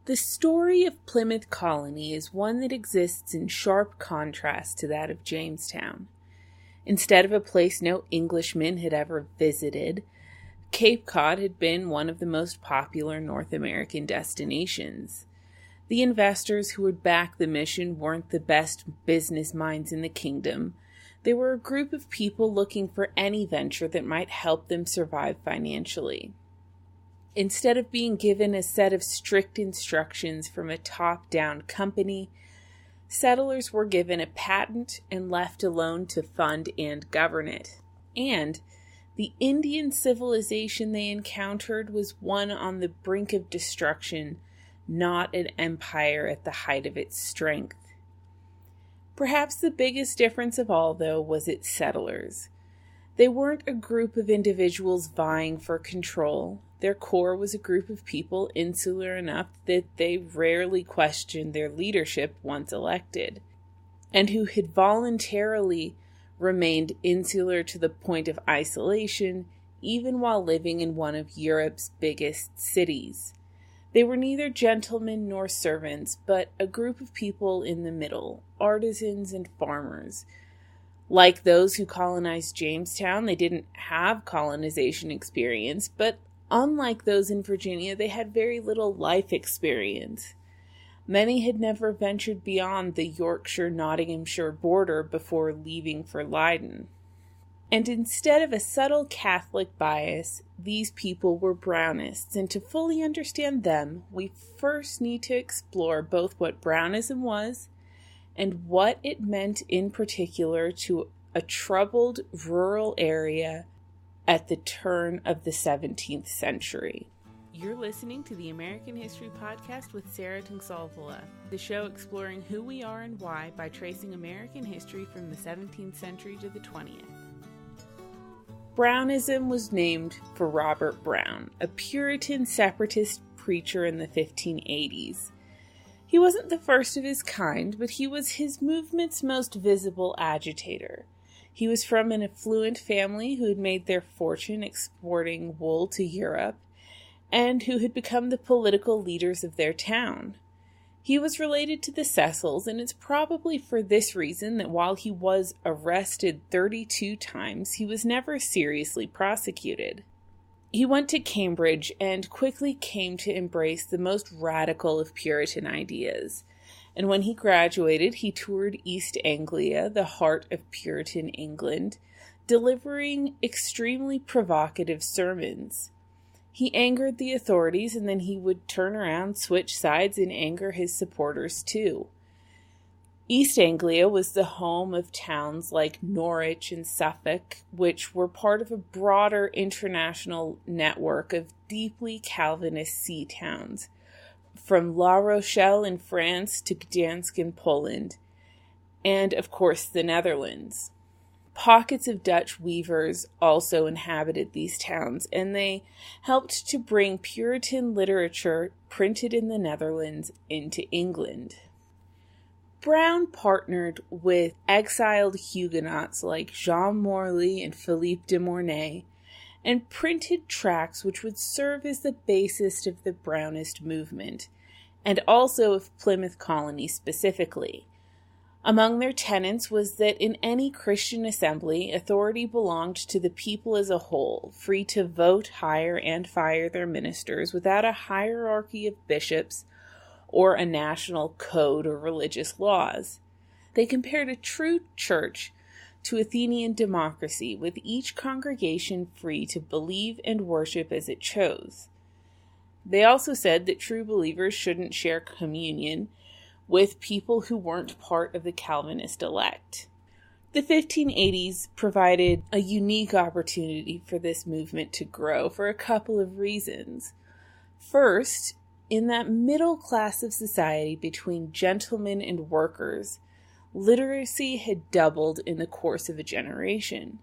The story of Plymouth Colony is one that exists in sharp contrast to that of Jamestown. Instead of a place no Englishman had ever visited, Cape Cod had been one of the most popular North American destinations. The investors who would back the mission weren't the best business minds in the kingdom. They were a group of people looking for any venture that might help them survive financially. Instead of being given a set of strict instructions from a top-down company, settlers were given a patent and left alone to fund and govern it. And the Indian civilization they encountered was one on the brink of destruction, not an empire at the height of its strength. Perhaps the biggest difference of all, though, was its settlers. They weren't a group of individuals vying for control. Their core was a group of people insular enough that they rarely questioned their leadership once elected, and who had voluntarily remained insular to the point of isolation, even while living in one of Europe's biggest cities. They were neither gentlemen nor servants, but a group of people in the middle, artisans and farmers. Like those who colonized Jamestown, they didn't have colonization experience, but unlike those in Virginia, they had very little life experience. Many had never ventured beyond the Yorkshire-Nottinghamshire border before leaving for Leiden. And instead of a subtle Catholic bias, these people were Brownists, and to fully understand them, we first need to explore both what Brownism was and what it meant in particular to a troubled rural area at the turn of the 17th century. You're listening to the American History Podcast with Sarah Tungsalvola, the show exploring who we are and why by tracing American history from the 17th century to the 20th. Brownism was named for Robert Brown, a Puritan Separatist preacher in the 1580s. He wasn't the first of his kind, but he was his movement's most visible agitator. He was from an affluent family who had made their fortune exporting wool to Europe, and who had become the political leaders of their town. He was related to the Cecils, and it's probably for this reason that while he was arrested 32 times, he was never seriously prosecuted. He went to Cambridge and quickly came to embrace the most radical of Puritan ideas. And when he graduated, he toured East Anglia, the heart of Puritan England, delivering extremely provocative sermons. He angered the authorities, and then he would turn around, switch sides, and anger his supporters too. East Anglia was the home of towns like Norwich and Suffolk, which were part of a broader international network of deeply Calvinist sea towns, from La Rochelle in France to Gdansk in Poland, and of course the Netherlands. Pockets of Dutch weavers also inhabited these towns, and they helped to bring Puritan literature printed in the Netherlands into England. Brown partnered with exiled Huguenots like Jean Morley and Philippe de Mornay, and printed tracts which would serve as the basis of the Brownist movement, and also of Plymouth Colony specifically. Among their tenets was that in any Christian assembly, authority belonged to the people as a whole, free to vote, hire, and fire their ministers without a hierarchy of bishops or a national code or religious laws. They compared a true church to Athenian democracy, with each congregation free to believe and worship as it chose. They also said that true believers shouldn't share communion with people who weren't part of the Calvinist elect. The 1580s provided a unique opportunity for this movement to grow for a couple of reasons. First, in that middle class of society between gentlemen and workers, literacy had doubled in the course of a generation.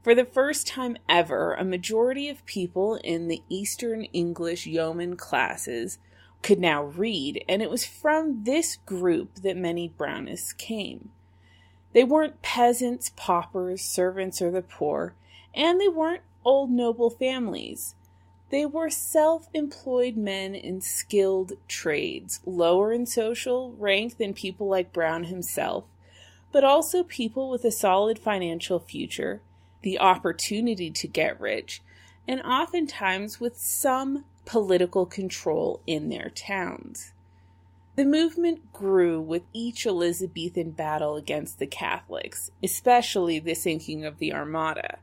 For the first time ever, a majority of people in the Eastern English yeoman classes could now read, and it was from this group that many Brownists came. They weren't peasants, paupers, servants, or the poor, and they weren't old noble families. They were self-employed men in skilled trades, lower in social rank than people like Brown himself, but also people with a solid financial future, the opportunity to get rich, and oftentimes with some political control in their towns. The movement grew with each Elizabethan battle against the Catholics, especially the sinking of the Armada,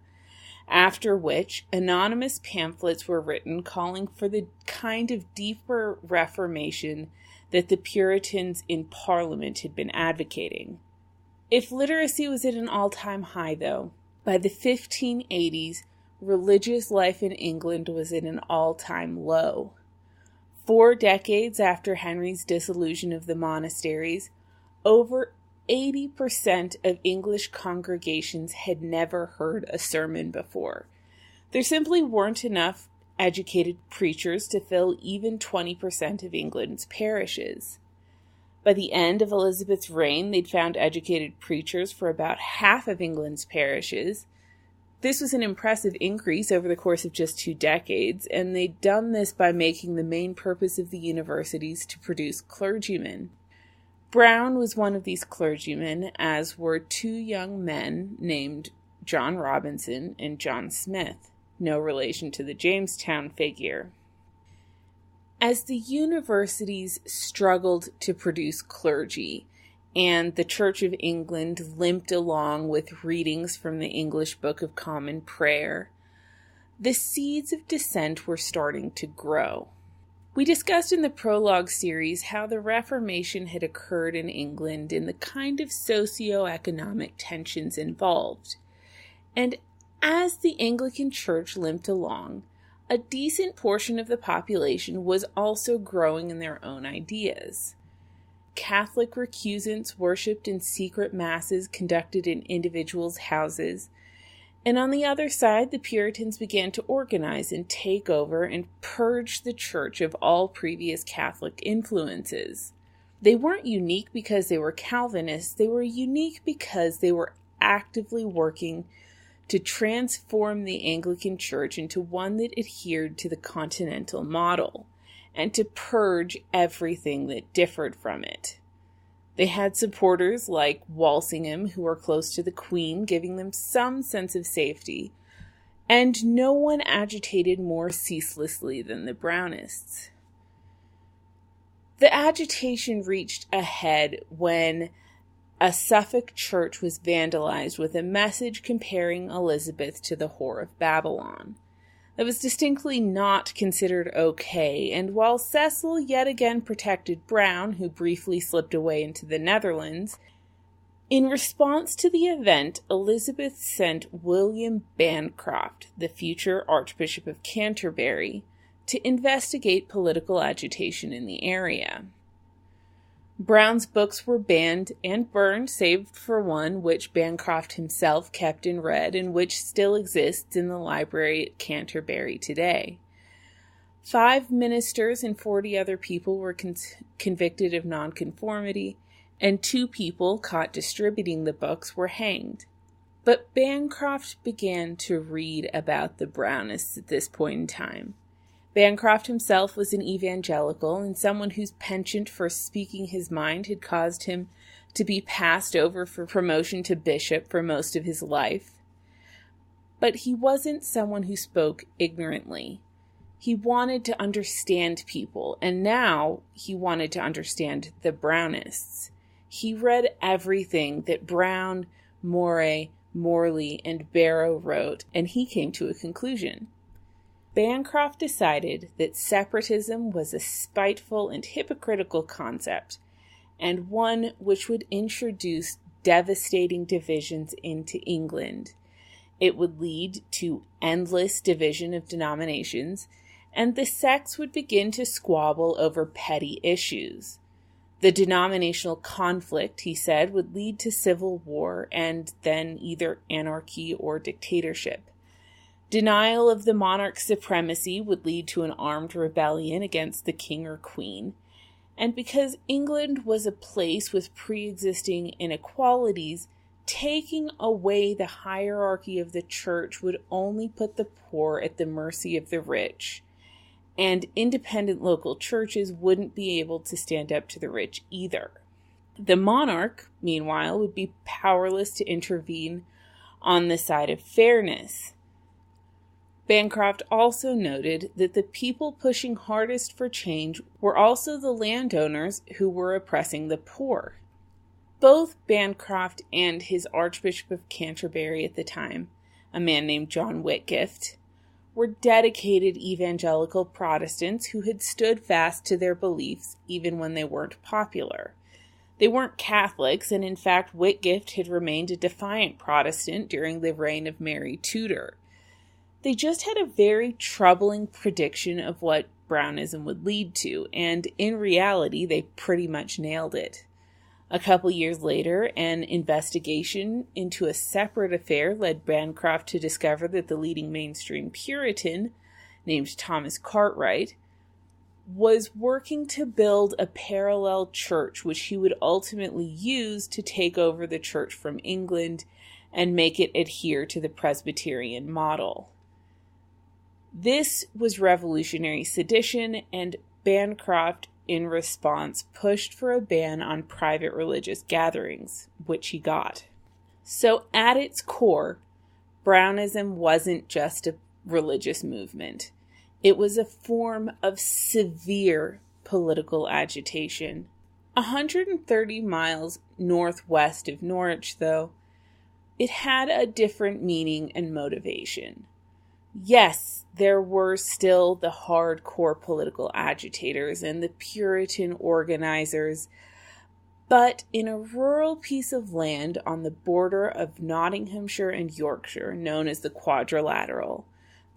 after which anonymous pamphlets were written calling for the kind of deeper reformation that the Puritans in Parliament had been advocating. If literacy was at an all-time high, though, by the 1580s, religious life in England was at an all-time low. 4 decades after Henry's dissolution of the monasteries, over 80% of English congregations had never heard a sermon before. There simply weren't enough educated preachers to fill even 20% of England's parishes. By the end of Elizabeth's reign, they'd found educated preachers for about half of England's parishes. This was an impressive increase over the course of just 2 decades, and they'd done this by making the main purpose of the universities to produce clergymen. Brown was one of these clergymen, as were 2 young men named John Robinson and John Smith, no relation to the Jamestown figure. As the universities struggled to produce clergy, and the Church of England limped along with readings from the English Book of Common Prayer, the seeds of dissent were starting to grow. We discussed in the prologue series how the Reformation had occurred in England and the kind of socio-economic tensions involved. And as the Anglican Church limped along, a decent portion of the population was also growing in their own ideas. Catholic recusants worshipped in secret masses conducted in individuals' houses, and on the other side, the Puritans began to organize and take over and purge the church of all previous Catholic influences. They weren't unique because they were Calvinists, they were unique because they were actively working to transform the Anglican Church into one that adhered to the continental model, and to purge everything that differed from it. They had supporters like Walsingham, who were close to the Queen, giving them some sense of safety, and no one agitated more ceaselessly than the Brownists. The agitation reached a head when a Suffolk church was vandalized with a message comparing Elizabeth to the whore of Babylon. That was distinctly not considered okay, and while Cecil yet again protected Brown, who briefly slipped away into the Netherlands, in response to the event, Elizabeth sent William Bancroft, the future Archbishop of Canterbury, to investigate political agitation in the area. Brown's books were banned and burned, save for one which Bancroft himself kept and read, and which still exists in the library at Canterbury today. 5 ministers and 40 other people were convicted of nonconformity, and 2 people caught distributing the books were hanged. But Bancroft began to read about the Brownists at this point in time. Bancroft himself was an evangelical and someone whose penchant for speaking his mind had caused him to be passed over for promotion to bishop for most of his life. But he wasn't someone who spoke ignorantly. He wanted to understand people, and now he wanted to understand the Brownists. He read everything that Brown, Moray, Morley, and Barrow wrote, and he came to a conclusion. Bancroft decided that separatism was a spiteful and hypocritical concept, and one which would introduce devastating divisions into England. It would lead to endless division of denominations, and the sects would begin to squabble over petty issues. The denominational conflict, he said, would lead to civil war and then either anarchy or dictatorship. Denial of the monarch's supremacy would lead to an armed rebellion against the king or queen. And because England was a place with pre-existing inequalities, taking away the hierarchy of the church would only put the poor at the mercy of the rich, and independent local churches wouldn't be able to stand up to the rich either. The monarch, meanwhile, would be powerless to intervene on the side of fairness. Bancroft also noted that the people pushing hardest for change were also the landowners who were oppressing the poor. Both Bancroft and his Archbishop of Canterbury at the time, a man named John Whitgift, were dedicated evangelical Protestants who had stood fast to their beliefs even when they weren't popular. They weren't Catholics, and in fact, Whitgift had remained a defiant Protestant during the reign of Mary Tudor. They just had a very troubling prediction of what Brownism would lead to, and in reality, they pretty much nailed it. A couple years later, an investigation into a separate affair led Bancroft to discover that the leading mainstream Puritan, named Thomas Cartwright, was working to build a parallel church which he would ultimately use to take over the church from England and make it adhere to the Presbyterian model. This was revolutionary sedition, and Bancroft, in response, pushed for a ban on private religious gatherings, which he got. So at its core, Brownism wasn't just a religious movement. It was a form of severe political agitation. 130 miles northwest of Norwich, though, it had a different meaning and motivation. Yes, there were still the hardcore political agitators and the Puritan organizers, but in a rural piece of land on the border of Nottinghamshire and Yorkshire, known as the Quadrilateral,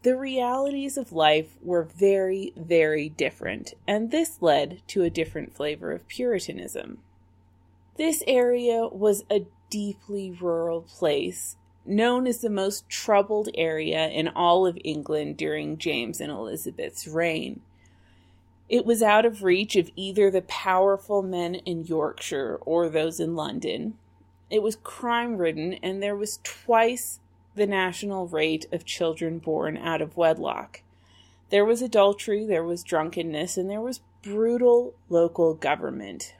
the realities of life were very, very different, and this led to a different flavor of Puritanism. This area was a deeply rural place, known as the most troubled area in all of England during James and Elizabeth's reign. It was out of reach of either the powerful men in Yorkshire or those in London. It was crime-ridden, and there was twice the national rate of children born out of wedlock. There was adultery, there was drunkenness, and there was brutal local government.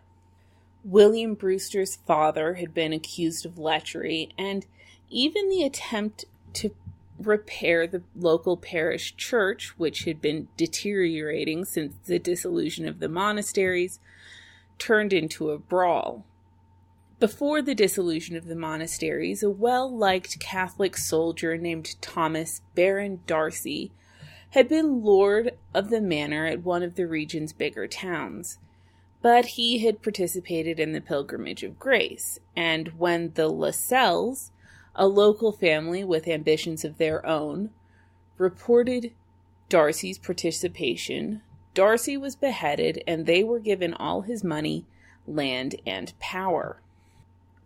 William Brewster's father had been accused of lechery, and even the attempt to repair the local parish church, which had been deteriorating since the dissolution of the monasteries, turned into a brawl. Before the dissolution of the monasteries, a well-liked Catholic soldier named Thomas Baron Darcy had been lord of the manor at one of the region's bigger towns. But he had participated in the Pilgrimage of Grace, and when the Lascelles, a local family with ambitions of their own, reported Darcy's participation, Darcy was beheaded, and they were given all his money, land, and power.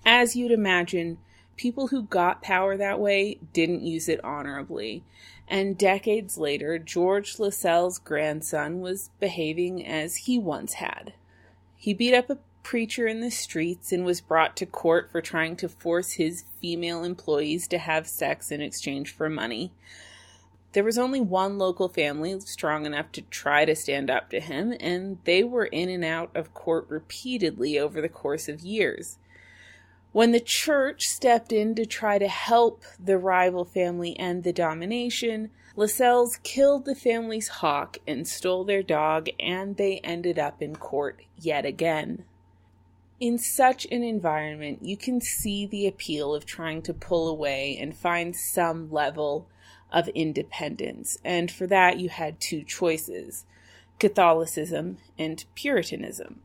As you'd imagine, people who got power that way didn't use it honorably, and decades later, George Lascelles' grandson was behaving as he once had. He beat up a preacher in the streets and was brought to court for trying to force his female employees to have sex in exchange for money. There was only one local family strong enough to try to stand up to him, and they were in and out of court repeatedly over the course of years. When the church stepped in to try to help the rival family end the domination, Lascelles killed the family's hawk and stole their dog, and they ended up in court yet again. In such an environment, you can see the appeal of trying to pull away and find some level of independence, and for that you had two choices: Catholicism and Puritanism.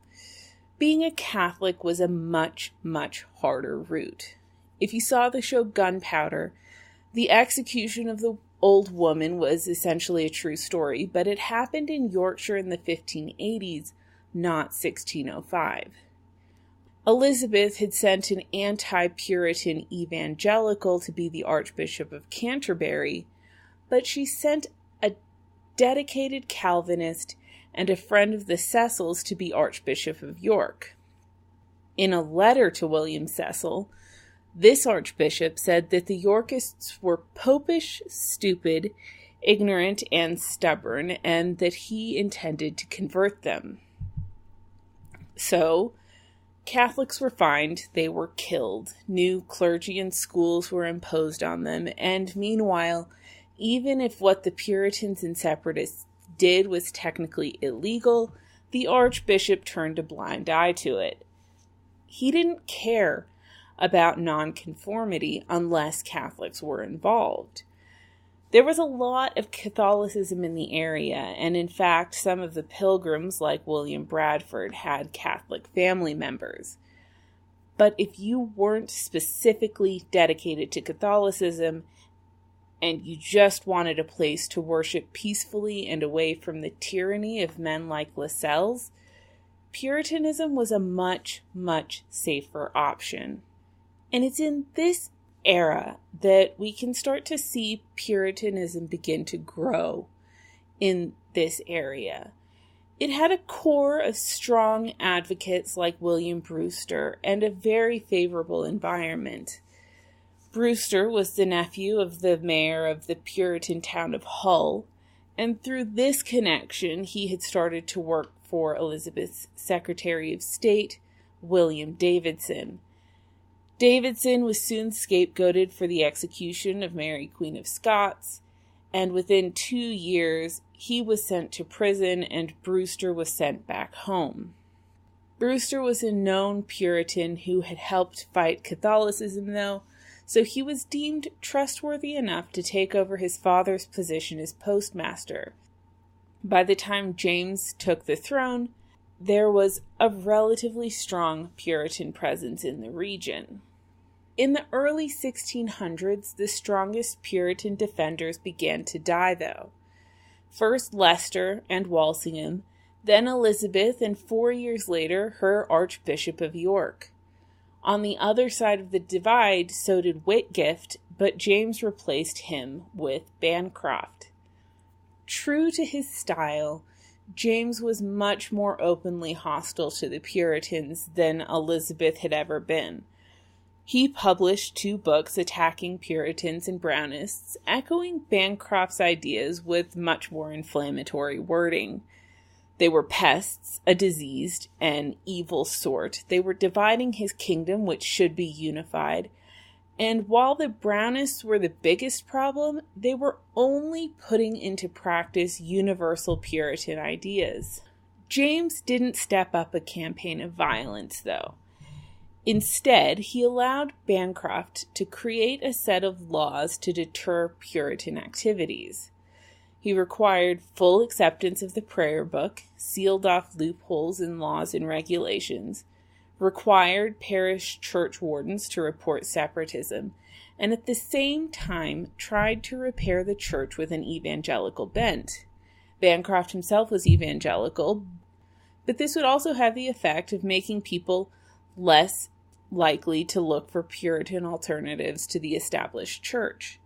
Being a Catholic was a much, much harder route. If you saw the show Gunpowder, the execution of the old woman was essentially a true story, but it happened in Yorkshire in the 1580s, not 1605. Elizabeth had sent an anti-Puritan evangelical to be the Archbishop of Canterbury, but she sent a dedicated Calvinist and a friend of the Cecils to be Archbishop of York. In a letter to William Cecil, this archbishop said that the Yorkists were popish, stupid, ignorant and stubborn, and that he intended to convert them. So, Catholics were fined, they were killed, new clergy and schools were imposed on them, and meanwhile, even if what the Puritans and Separatists did was technically illegal, the Archbishop turned a blind eye to it. He didn't care about nonconformity unless Catholics were involved. There was a lot of Catholicism in the area, and in fact, some of the Pilgrims, like William Bradford, had Catholic family members. But if you weren't specifically dedicated to Catholicism, and you just wanted a place to worship peacefully and away from the tyranny of men like Lascelles, Puritanism was a much, much safer option. And it's in this era that we can start to see Puritanism begin to grow in this area. It had a core of strong advocates like William Brewster and a very favorable environment. Brewster was the nephew of the mayor of the Puritan town of Hull, and through this connection, he had started to work for Elizabeth's Secretary of State, William Davidson. Davidson was soon scapegoated for the execution of Mary, Queen of Scots, and within 2 years, he was sent to prison and Brewster was sent back home. Brewster was a known Puritan who had helped fight Catholicism, though, so he was deemed trustworthy enough to take over his father's position as postmaster. By the time James took the throne, there was a relatively strong Puritan presence in the region. In the early 1600s, the strongest Puritan defenders began to die, though. First Leicester and Walsingham, then Elizabeth, and 4 years later, her Archbishop of York. On the other side of the divide, so did Whitgift, but James replaced him with Bancroft. True to his style, James was much more openly hostile to the Puritans than Elizabeth had ever been. He published 2 books attacking Puritans and Brownists, echoing Bancroft's ideas with much more inflammatory wording. They were pests, a diseased, and evil sort. They were dividing his kingdom, which should be unified. And while the Brownists were the biggest problem, they were only putting into practice universal Puritan ideas. James didn't step up a campaign of violence, though. Instead, he allowed Bancroft to create a set of laws to deter Puritan activities. He required full acceptance of the prayer book, sealed off loopholes in laws and regulations, required parish church wardens to report separatism, and at the same time tried to repair the church with an evangelical bent. Bancroft himself was evangelical, but this would also have the effect of making people less likely to look for Puritan alternatives to the established church.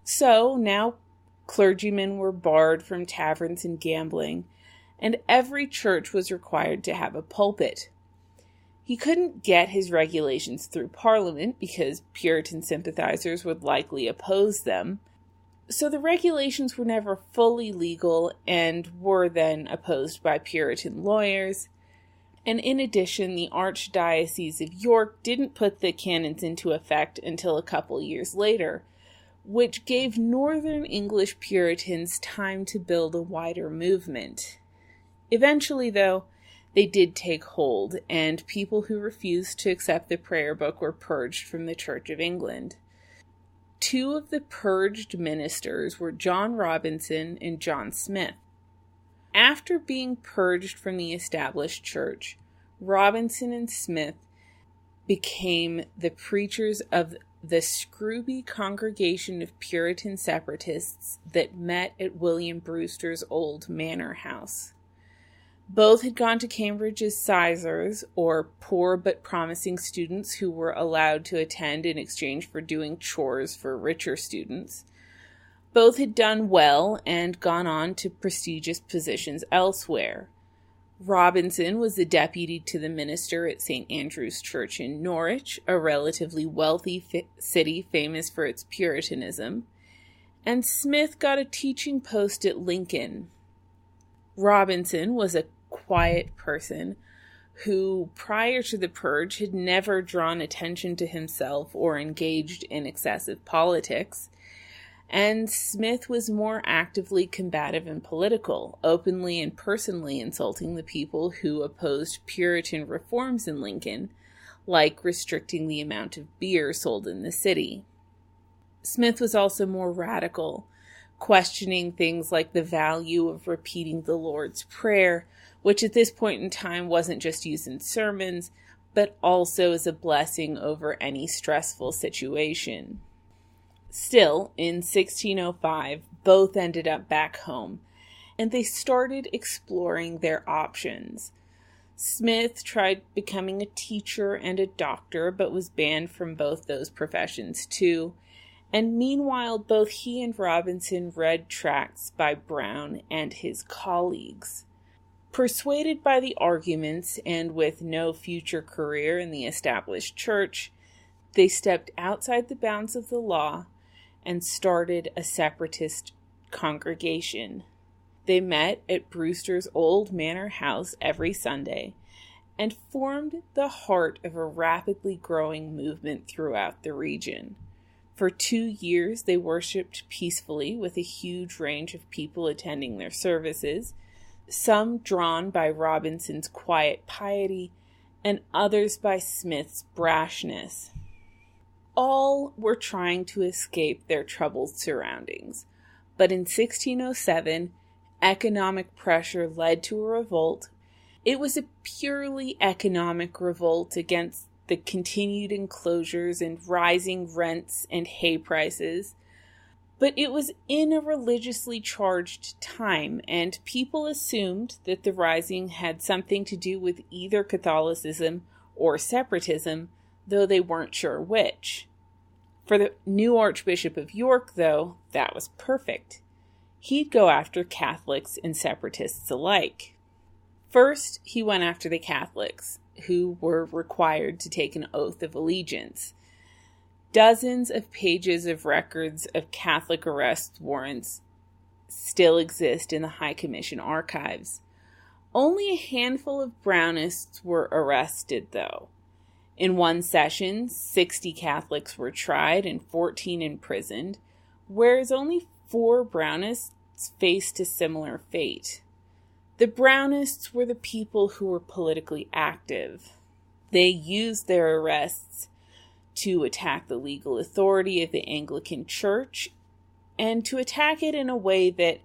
So now clergymen were barred from taverns and gambling, and every church was required to have a pulpit. He couldn't get his regulations through Parliament because Puritan sympathizers would likely oppose them, so the regulations were never fully legal and were then opposed by Puritan lawyers. And in addition, the Archdiocese of York didn't put the canons into effect until a couple years later, which gave Northern English Puritans time to build a wider movement. Eventually, though, they did take hold, and people who refused to accept the prayer book were purged from the Church of England. 2 of the purged ministers were John Robinson and John Smith. After being purged from the established church, Robinson and Smith became the preachers of the Scrooby congregation of Puritan Separatists that met at William Brewster's old manor house. Both had gone to Cambridge as sizars, or poor but promising students who were allowed to attend in exchange for doing chores for richer students. Both had done well and gone on to prestigious positions elsewhere. Robinson was the deputy to the minister at St. Andrew's Church in Norwich, a relatively wealthy city famous for its Puritanism, and Smith got a teaching post at Lincoln. Robinson was a quiet person who, prior to the purge, had never drawn attention to himself or engaged in excessive politics, and Smith was more actively combative and political, openly and personally insulting the people who opposed Puritan reforms in Lincoln, like restricting the amount of beer sold in the city. Smith was also more radical, questioning things like the value of repeating the Lord's Prayer, which at this point in time wasn't just used in sermons, but also as a blessing over any stressful situation. Still, in 1605, both ended up back home, and they started exploring their options. Smith tried becoming a teacher and a doctor, but was banned from both those professions too. And meanwhile, both he and Robinson read tracts by Brown and his colleagues. Persuaded by the arguments and with no future career in the established church, they stepped outside the bounds of the law and started a separatist congregation. They met at Brewster's old manor house every Sunday and formed the heart of a rapidly growing movement throughout the region. For 2 years, they worshipped peacefully with a huge range of people attending their services, some drawn by Robinson's quiet piety and others by Smith's brashness. All were trying to escape their troubled surroundings, but in 1607, economic pressure led to a revolt. It was a purely economic revolt against the continued enclosures and rising rents and hay prices. But it was in a religiously charged time, and people assumed that the rising had something to do with either Catholicism or separatism, though they weren't sure which. For the new Archbishop of York, though, that was perfect. He'd go after Catholics and separatists alike. First, he went after the Catholics, who were required to take an oath of allegiance. Dozens of pages of records of Catholic arrest warrants still exist in the High Commission archives. Only a handful of Brownists were arrested, though. In one session, 60 Catholics were tried and 14 imprisoned, whereas only 4 Brownists faced a similar fate. The Brownists were the people who were politically active. They used their arrests to attack the legal authority of the Anglican Church, and to attack it in a way that,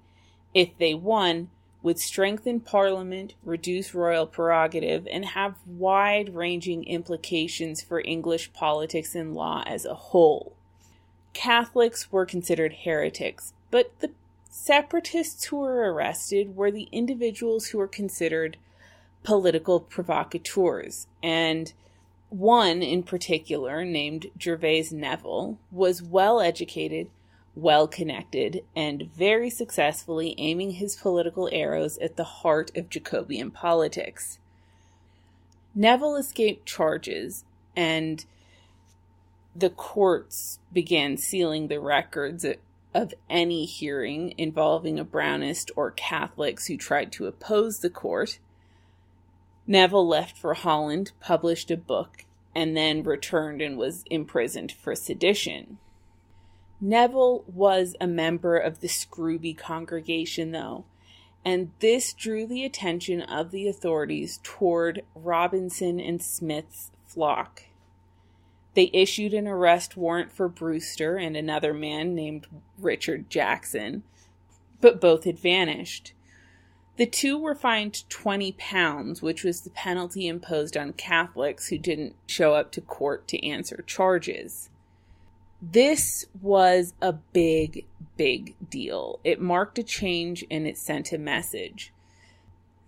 if they won, would strengthen Parliament, reduce royal prerogative, and have wide-ranging implications for English politics and law as a whole. Catholics were considered heretics, but the separatists who were arrested were the individuals who were considered political provocateurs, and one in particular, named Gervase Neville, was well-educated, well-connected, and very successfully aiming his political arrows at the heart of Jacobean politics. Neville escaped charges, and the courts began sealing the records of any hearing involving a Brownist or Catholics who tried to oppose the court. Neville left for Holland, published a book, and then returned and was imprisoned for sedition. Neville was a member of the Scrooby congregation, though, and this drew the attention of the authorities toward Robinson and Smith's flock. They issued an arrest warrant for Brewster and another man named Richard Jackson, but both had vanished. The two were fined £20, which was the penalty imposed on Catholics who didn't show up to court to answer charges. This was a big, big deal. It marked a change and it sent a message.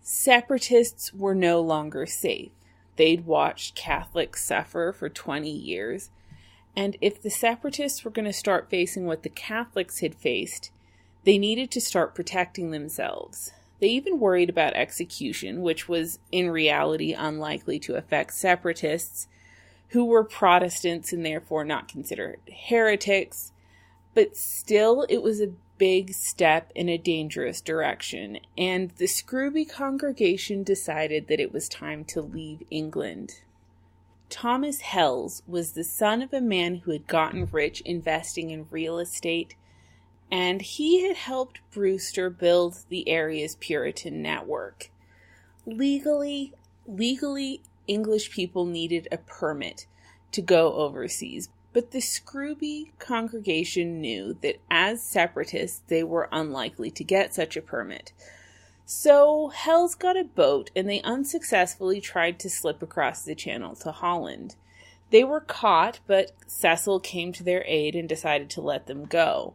Separatists were no longer safe. They'd watched Catholics suffer for 20 years, and if the separatists were going to start facing what the Catholics had faced, they needed to start protecting themselves. They even worried about execution, which was in reality unlikely to affect separatists, who were Protestants and therefore not considered heretics, But still, it was a big step in a dangerous direction, and the Scrooby congregation decided that it was time to leave England. Thomas Hales was the son of a man who had gotten rich investing in real estate, and he had helped Brewster build the area's Puritan network. Legally, English people needed a permit to go overseas, but the Scrooby congregation knew that as separatists they were unlikely to get such a permit. So Hales got a boat and they unsuccessfully tried to slip across the channel to Holland. They were caught, but Cecil came to their aid and decided to let them go.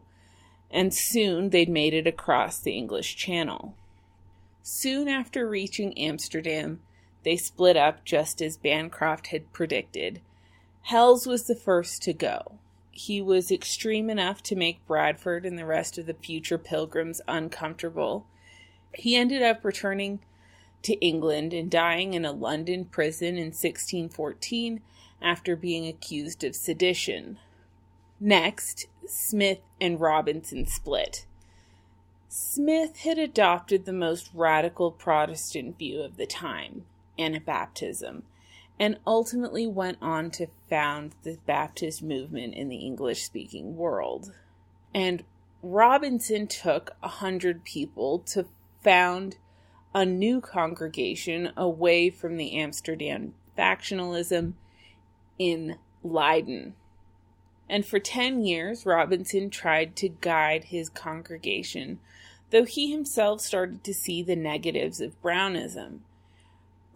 And soon they'd made it across the English Channel. Soon after reaching Amsterdam, they split up just as Bancroft had predicted. Hales was the first to go. He was extreme enough to make Bradford and the rest of the future pilgrims uncomfortable. He ended up returning to England and dying in a London prison in 1614 after being accused of sedition. Next, Smith and Robinson split. Smith had adopted the most radical Protestant view of the time, Anabaptism, and ultimately went on to found the Baptist movement in the English-speaking world. And Robinson took 100 people to found a new congregation away from the Amsterdam factionalism in Leiden. And for 10 years, Robinson tried to guide his congregation, though he himself started to see the negatives of Brownism.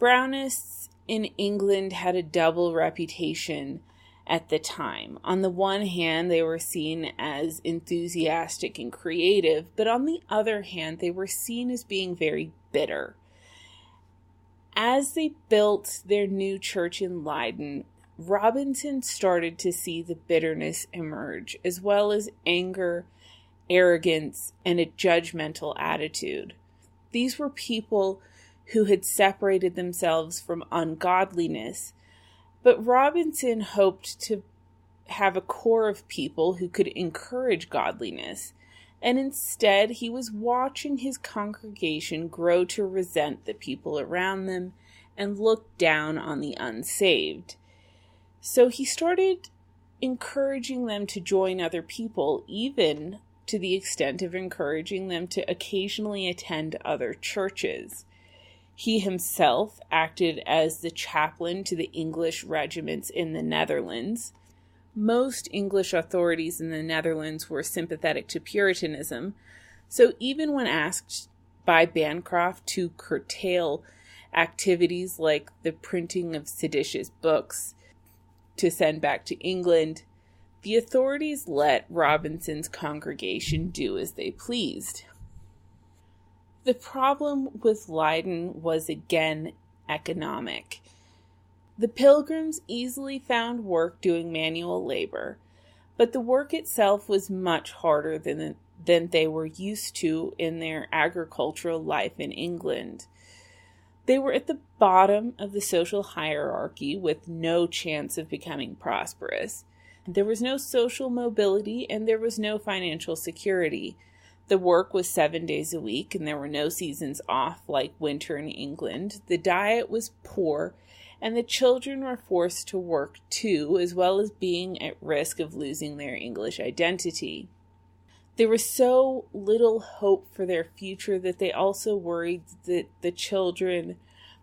Brownists in England had a double reputation at the time. On the one hand, they were seen as enthusiastic and creative, but on the other hand, they were seen as being very bitter. As they built their new church in Leiden, Robinson started to see the bitterness emerge, as well as anger, arrogance, and a judgmental attitude. These were people who had separated themselves from ungodliness, but Robinson hoped to have a core of people who could encourage godliness, and instead he was watching his congregation grow to resent the people around them and look down on the unsaved. So he started encouraging them to join other people, even to the extent of encouraging them to occasionally attend other churches. He himself acted as the chaplain to the English regiments in the Netherlands. Most English authorities in the Netherlands were sympathetic to Puritanism, so even when asked by Bancroft to curtail activities like the printing of seditious books to send back to England, the authorities let Robinson's congregation do as they pleased. The problem with Leiden was again economic. The pilgrims easily found work doing manual labor, but the work itself was much harder than they were used to in their agricultural life in England. They were at the bottom of the social hierarchy with no chance of becoming prosperous. There was no social mobility and there was no financial security. The work was 7 days a week and there were no seasons off like winter in England. The diet was poor and the children were forced to work too, as well as being at risk of losing their English identity. There was so little hope for their future that they also worried that the children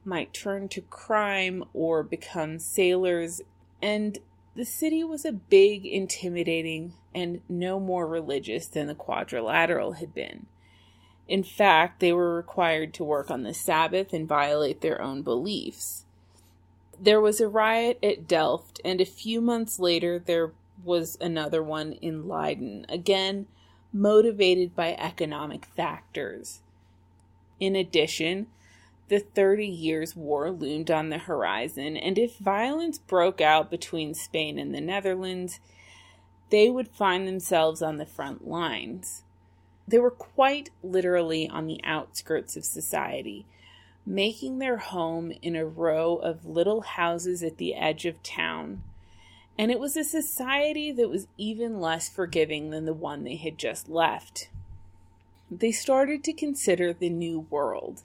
might turn to crime or become sailors, and the city was a big, intimidating, and no more religious than the quadrilateral had been. In fact, they were required to work on the Sabbath and violate their own beliefs. There was a riot at Delft, and a few months later there was another one in Leiden, again motivated by economic factors. In addition, the 30 Years' War loomed on the horizon, and if violence broke out between Spain and the Netherlands, they would find themselves on the front lines. They were quite literally on the outskirts of society, making their home in a row of little houses at the edge of town, And it was a society that was even less forgiving than the one they had just left. They started to consider the new world.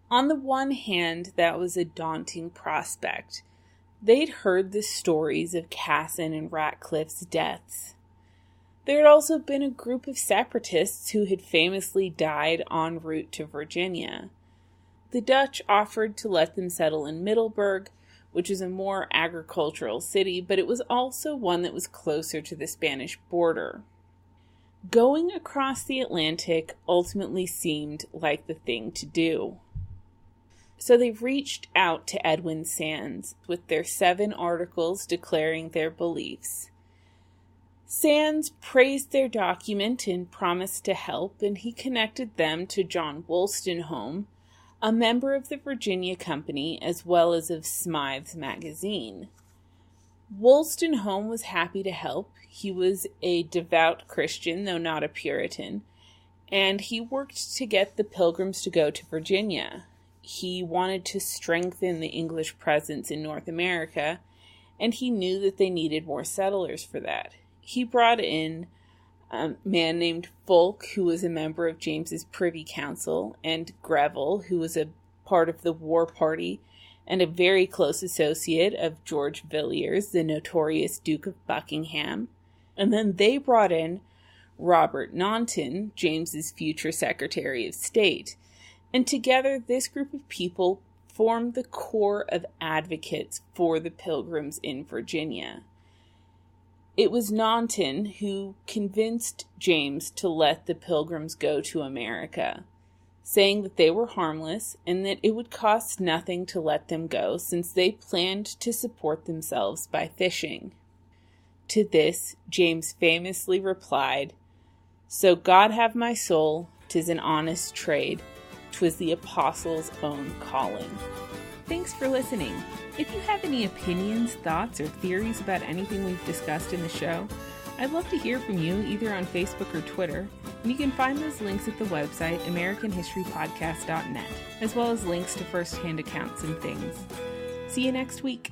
On the one hand, that was a daunting prospect. They'd heard the stories of Cassin and Ratcliffe's deaths. There had also been a group of separatists who had famously died en route to Virginia. The Dutch offered to let them settle in Middleburg, which is a more agricultural city, but it was also one that was closer to the Spanish border. Going across the Atlantic ultimately seemed like the thing to do. So they reached out to Edwin Sandys with their 7 articles declaring their beliefs. Sandys praised their document and promised to help, and he connected them to John Wolstenholme, a member of the Virginia Company as well as of Smythe's magazine. Wolstenholme was happy to help. He was a devout Christian, though not a Puritan, and he worked to get the Pilgrims to go to Virginia. He wanted to strengthen the English presence in North America, and he knew that they needed more settlers for that. He brought in a man named Fulk, who was a member of James's Privy Council, and Greville, who was a part of the war party and a very close associate of George Villiers, the notorious Duke of Buckingham. And then they brought in Robert Naunton, James's future Secretary of State. And together, this group of people formed the core of advocates for the Pilgrims in Virginia. It was Naunton who convinced James to let the Pilgrims go to America, saying that they were harmless and that it would cost nothing to let them go since they planned to support themselves by fishing. To this, James famously replied, "So God have my soul, 'tis an honest trade, 'twas the apostles' own calling." Thanks for listening. If you have any opinions, thoughts, or theories about anything we've discussed in the show, I'd love to hear from you either on Facebook or Twitter, and you can find those links at the website AmericanHistoryPodcast.net, as well as links to first-hand accounts and things. See you next week.